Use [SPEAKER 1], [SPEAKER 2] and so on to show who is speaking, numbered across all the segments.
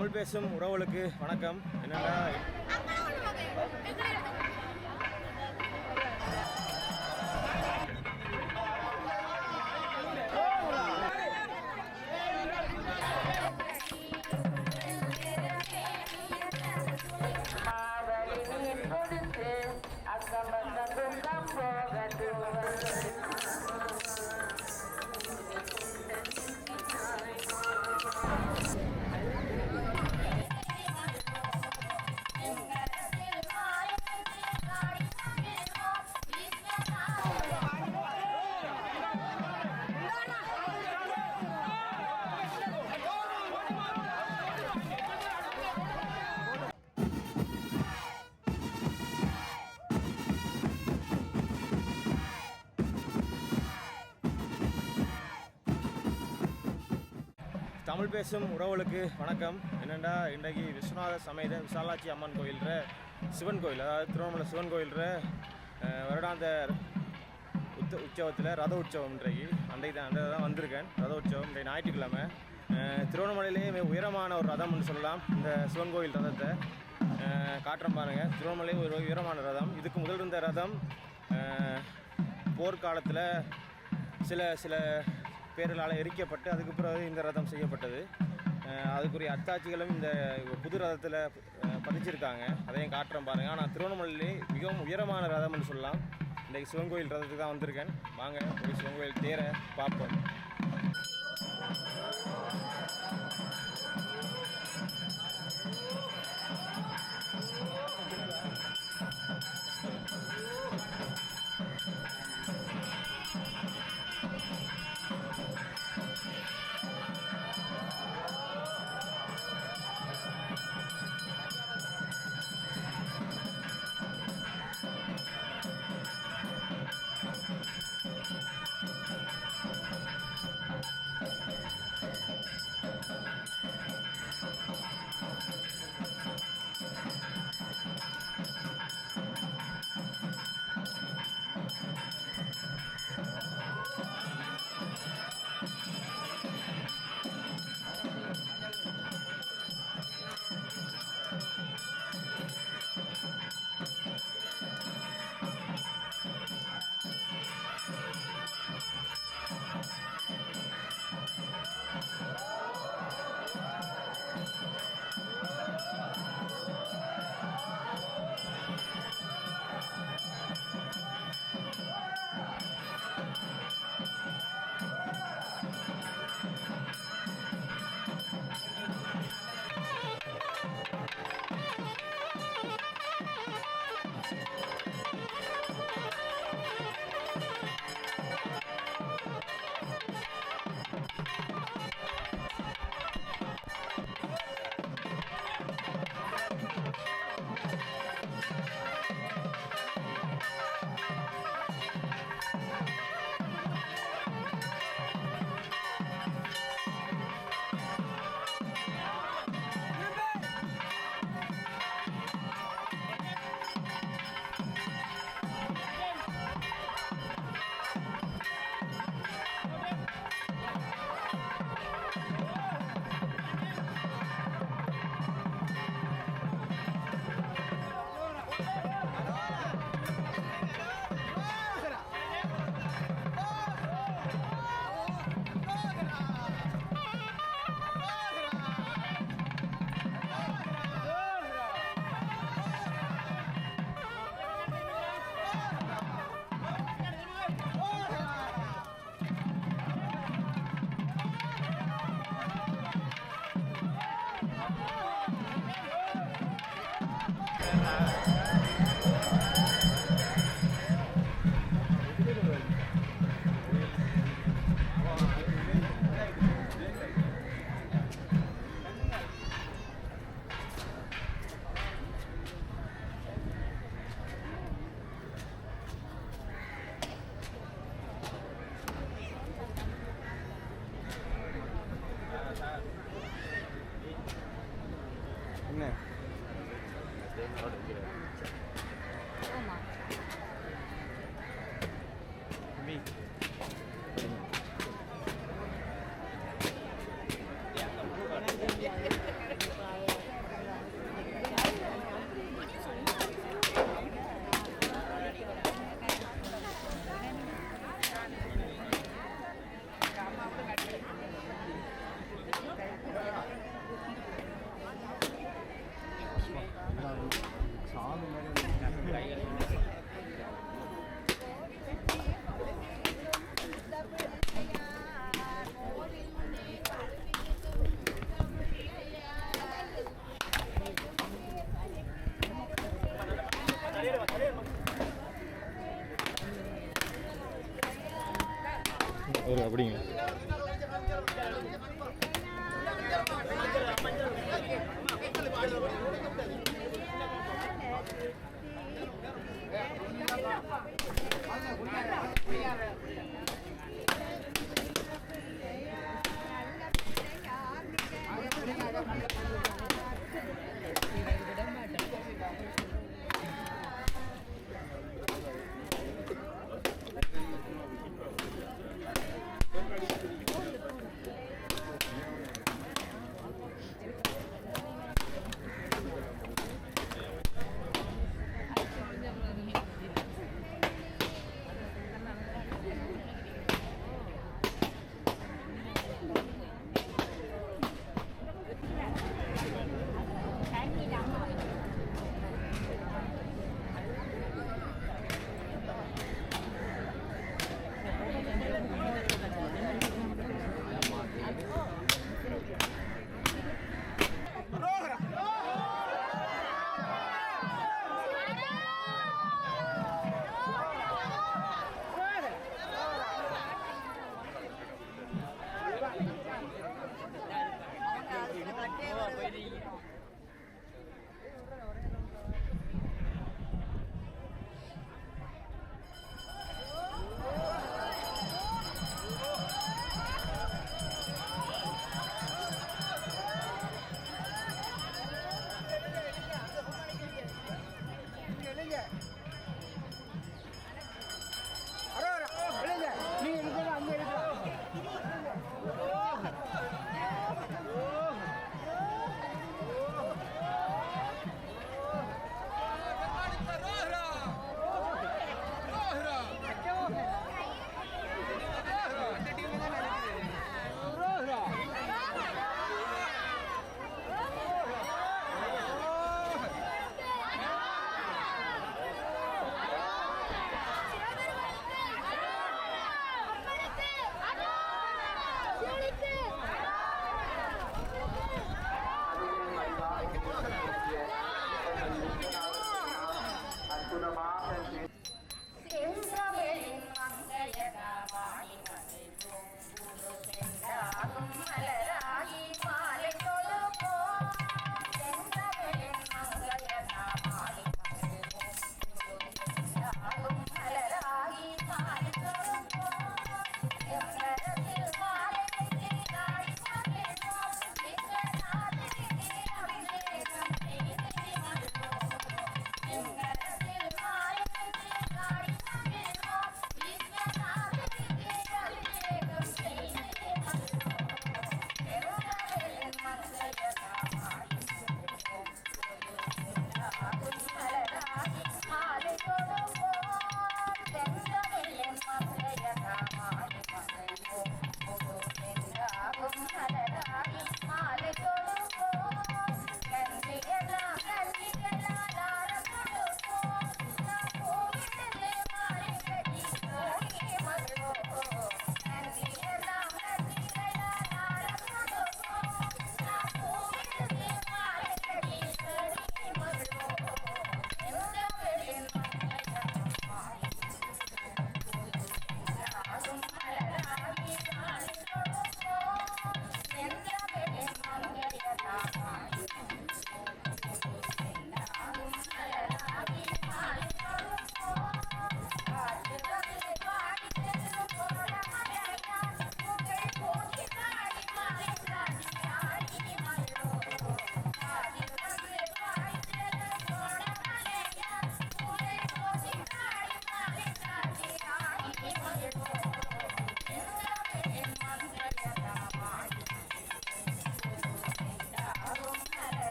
[SPEAKER 1] தமிழ் பேசும் உறவுகளுக்கு வணக்கம். என்னடா தமிழ் பேசும் உறவுகளுக்கு வணக்கம். என்னென்னா இன்றைக்கி விஸ்வநாத சமேத விசாலாட்சி அம்மன் கோயில்ற சிவன் கோயில், அதாவது திருவண்ணாமலை சிவன் கோயில்ற வருடாந்த உற்சவத்தில் ரத உற்சவம் இன்றைக்கு தான் வந்திருக்கேன். ரத உற்சவம் இன்றைக்கு ஞாயிற்றுக்கிழமை. திருவண்ணாமலையிலேயே மிக உயரமான ஒரு ரதம்னு சொல்லலாம் இந்த சிவன் கோயில் ரதத்தை. காட்டுறோம் பாருங்கள். திருவண்ணாமலையே ஒரு உயரமான ரதம். இதுக்கு முதல் இருந்த ரதம் போர்க்காலத்தில் சில பேர்களால் எரிக்கப்பட்டு அதுக்கு பிறகு இந்த ரதம் செய்யப்பட்டது. அதுக்குரிய அத்தாட்சிகளும் இந்த புது ரதத்தில் பதிச்சிருக்காங்க. அதையும் காட்டுறோம் பாருங்கள். ஆனால் திருவண்ணாமலையிலே மிகவும் உயரமான ரதம்னு சொல்லலாம். இன்றைக்கு சிவன் கோயில் ரதத்துக்கு தான் வந்திருக்கேன். வாங்க போய் சிவன் கோயில் தேரை பார்ப்போம். என்ன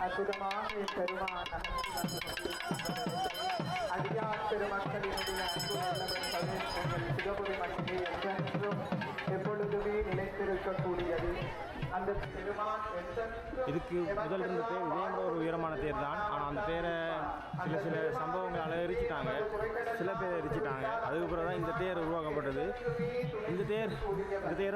[SPEAKER 2] அற்புதமாக பெருமான் அடியார் பெருமக்களினுடைய அன்பு நல்லவன் எங்கள் சிவபுரி மண்ணிலே என்றென்றும் எப்பொழுதுமே நிலைத்திருக்கக்கூடியது. அந்த பெருமான்
[SPEAKER 1] இதுக்கு முதல் இருந்த தேர் இதே ஒரு உயரமான தேர் தான். ஆனால் அந்த தேரை சில சம்பவங்களால் எரிச்சிட்டாங்க, சில பேர் எரிச்சிட்டாங்க. அதுக்கப்புறம் தான் இந்த தேர் உருவாக்கப்பட்டது. இந்த தேர்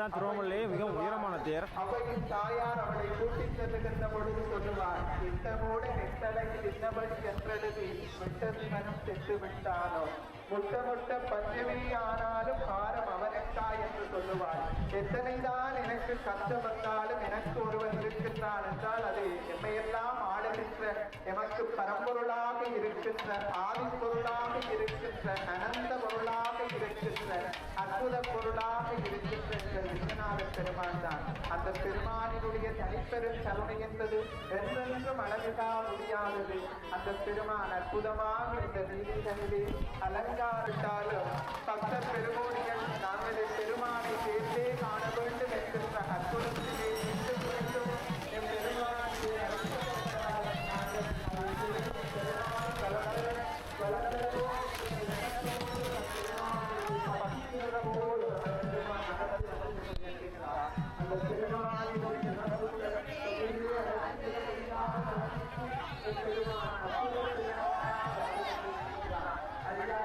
[SPEAKER 1] தான் திருவண்ணாமலையிலே மிக உயரமான தேர்.
[SPEAKER 2] அவையின் தாயார் அவளை கூட்டிச் செல்லுகின்ற பொழுது சொல்லுவார், இட்டமோட நெட்டலையில் இன்னபடி என்றெழுதி விட்டதிமனம் சென்று விட்டானோ முட்ட பஞ்சமே ஆனாலும் காரம் அவனுக்கா என்று சொல்லுவார். எத்தனைதான் எனக்கு கஷ்டம் வந்தாலும் எனக்கு ஒருவன் இருக்கின்றான் என்றால் அது எம்மையெல்லாம் ஆளுகின்ற எமக்கு பரம்பொருளாக இருக்கின்ற ஆதிப்பொருளாக இருக்கின்ற அனந்த பொருளாக இருக்கின்ற அற்புத பொருளாக இருக்கின்ற இந்த விஸ்வநாத பெருமான் தான். அந்த பெருமானினுடைய தனிப்பெரும் கருணை என்பது என்றென்றும் அழகுகா முடியாதது. அந்த பெருமான் அற்புதமாக இந்த நீதிகளிலே அலங்காரிட்டாலும் பக்த பெருமோடிகள் நாங்கள் பெருமானை சேர்ந்தே காண வேண்டும் என்கின்ற அற்புதத்திலே மீண்டும் என் பெருமானுடைய அந்த பெருமானினுடைய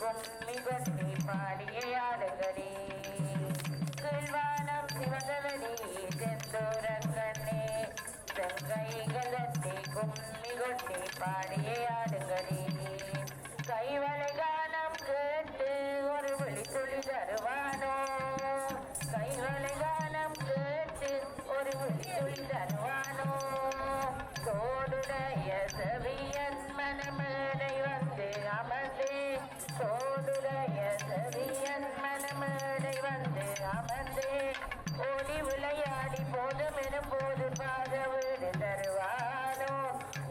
[SPEAKER 3] கும்மி கொட்டி பாடிய ஆடுகளே கீழ்வானம் சிவகவடி செந்தூர கண்ணே செங்கைகளத்தை கும்மி கொட்டி பாடிய ஆடுகளே கைவளை கானம் கேட்டு ஒரு விழி துளி தருவானோ கைவளை கானம் கேட்டு ஒரு விழி துளி தருவானோ தோடுடைய செவியன் மனமேடை வந்து அமர்ந்தே தோடுடைய செவியன் மனமேடை வந்து அமர்ந்தே ஓடி விளையாடி போதுமெனும் போது பாத வீடு தருவானோ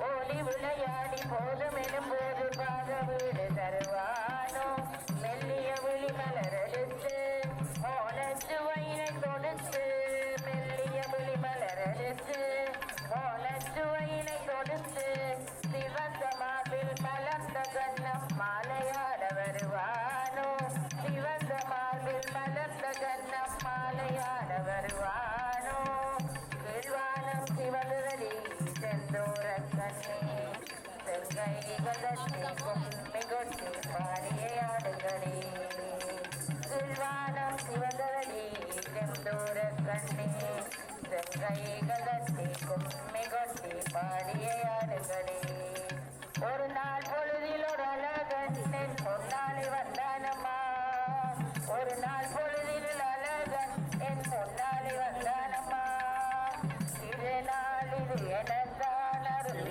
[SPEAKER 3] ஓடி விளையாடி போதுமெனும் போது பாத வீடு தருவானோ மெல்லிய விழி மலரெடுத்து மோனச்சுவையினை கொடுத்து மெல்லிய விழி மலரெடுத்து மோனச்சுவையினை கொடுத்து சிவந்த மார்பில் மலர்ந்த கண்ணம் மாலையாட வருவானோ சிவந்த மார்பில் மலர்ந்த கண்ணம் மாலையாட வருவானோ கீழ்வானம் சிவகுரடி செந்தூர கண்ணே செங்கைகளத்தை கும்மி கொட்டி பாடிய ஆடுகளே கீழ்வானம் சிவகுரடி செந்தூர கண்ணே செங்கைகளத்தை கும்மி கொட்டி பாடிய ஆடுகளே ஒரு நாள் பொழுதில் ஒரு அழகன் என் பொன்னாலை வந்தானம்மா ஒரு நாள் பொழுதில் அழகன் என் பொன்னாலை வந்தானம்மா திருநாள் இது எனத்தான் அருள்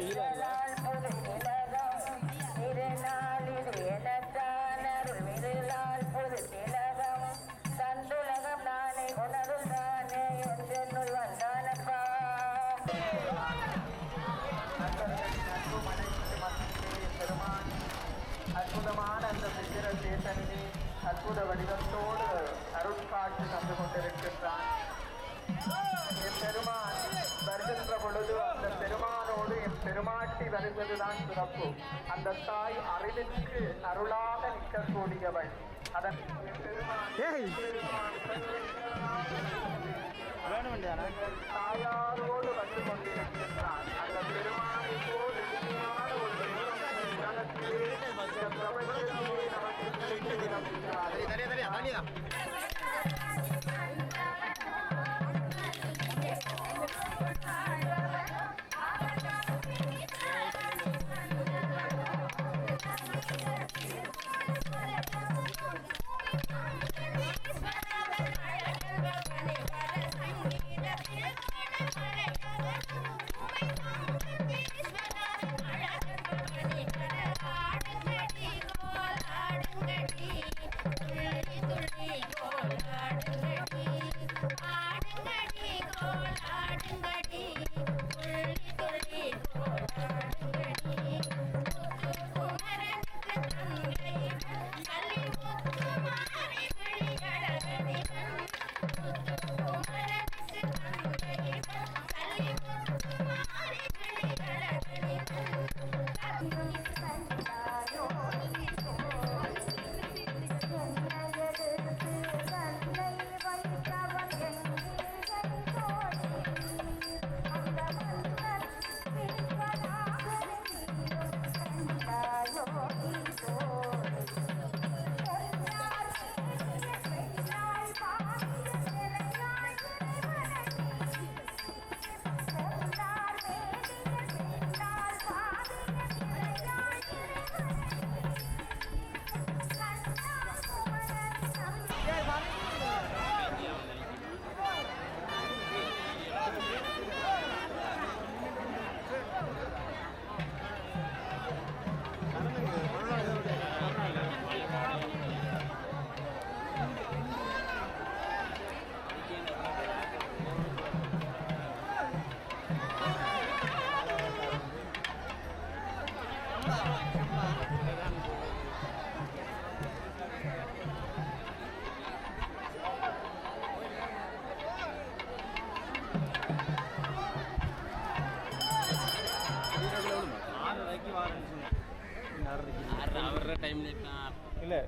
[SPEAKER 3] புது திலகம் திருநாள் இது எனத்தான் அருள் விருளால் புது திலகம் தந்துலகம் நாளை உணருள் தானே என்றென்னுள் வந்தானப்பா
[SPEAKER 2] அற்புதமான அந்த சித்திர சேத்தனிலே அற்புத வடிவத்தோடு அருட்காட்சி தந்து கொண்டிருக்கின்றான் என் பெருமான் வருகின்ற பொழுது அந்த பெருமானோடு என் பெருமாட்டி வருவதுதான் சிறப்பு அந்த தாய் அறிவிற்கு அருளாக நிற்கக்கூடியவள் அதன் தாயாரோடு வந்து கொண்டிருக்கின்றான் அந்த பெருமானோடு
[SPEAKER 1] இல்லை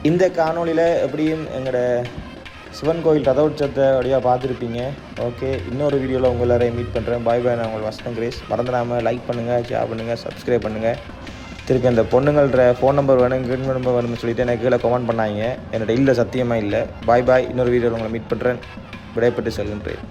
[SPEAKER 1] இந்த காணொலியில் எப்படியும் எங்களோட சிவன் கோயில் ரத உற்சவத்தை வழியாக பார்த்துருப்பீங்க. ஓகே, இன்னொரு வீடியோவில் உங்கள் எல்லாரையும் மீட் பண்ணுறேன். பாய் பாய். நான் உங்கள் வசனம் கிரேஸ். மறந்துடாமல் லைக் பண்ணுங்கள், ஷேர் பண்ணுங்கள், சப்ஸ்கிரைப் பண்ணுங்கள். திருப்பி அந்த பொண்ணுங்கள்ற ஃபோன் நம்பர் வேணும், கிரீன் நம்பர் வேணும்னு சொல்லிட்டு எனக்கு கீழே கமெண்ட் பண்ணாங்க. என்னோட இல்லை, சத்தியமாக இல்லை. பாய் பாய். இன்னொரு வீடியோவில் உங்களை மீட் பண்ணுறேன். விடைபெற்று செல்கின்றேன்.